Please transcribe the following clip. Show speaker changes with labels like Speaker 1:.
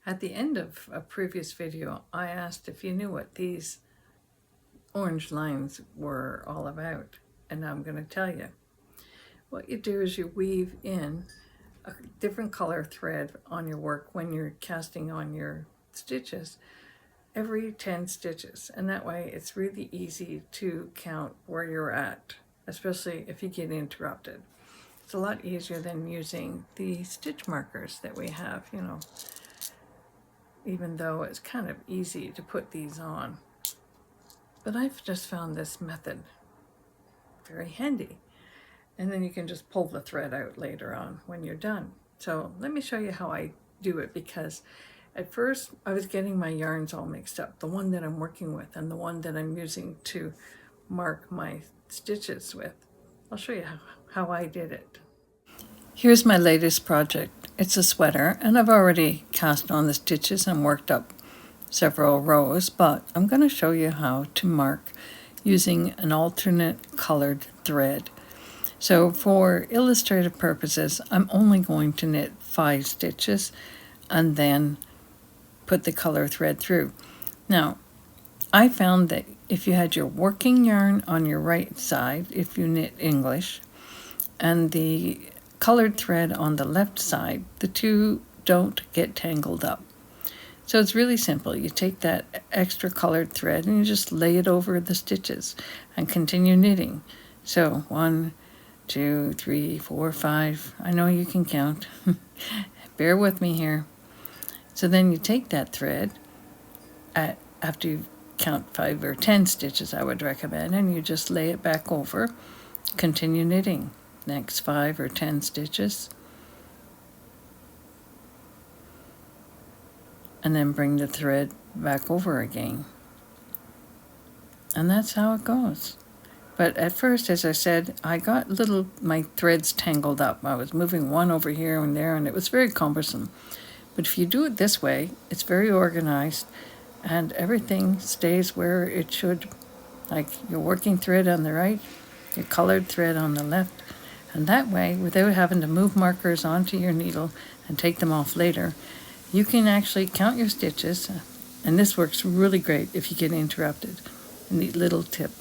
Speaker 1: At the end of a previous video, I asked if you knew what these orange lines were all about, and I'm going to tell you. What you do is you weave in a different color thread on your work when you're casting on your stitches every 10 stitches, and that way it's really easy to count where you're at, especially if you get interrupted. It's a lot easier than using the stitch markers that we have, even though it's kind of easy to put these on. But I've just found this method very handy. And then you can just pull the thread out later on when you're done. So let me show you how I do it, because at first I was getting my yarns all mixed up, the one that I'm working with and the one that I'm using to mark my stitches with. I'll show you how I did it. Here's my latest project. It's a sweater, and I've already cast on the stitches and worked up several rows, but I'm going to show you how to mark using an alternate colored thread. So for illustrative purposes, I'm only going to knit 5 stitches and then put the color thread through. Now, I found that if you had your working yarn on your right side, if you knit English, and the colored thread on the left side, the two don't get tangled up. So it's really simple. You take that extra colored thread and you just lay it over the stitches and continue knitting. So 1, 2, 3, 4, 5. I know you can count. Bear with me here. So then you take that thread after you count 5 or 10 stitches, I would recommend, and you just lay it back over. Continue knitting. Next 5 or 10 stitches. And then bring the thread back over again. And that's how it goes. But at first, as I said, I got my threads tangled up. I was moving one over here and there, and it was very cumbersome. But if you do it this way, it's very organized, and everything stays where it should. Like your working thread on the right, your colored thread on the left. And that way, without having to move markers onto your needle and take them off later, you can actually count your stitches. And this works really great if you get interrupted. A neat little tip.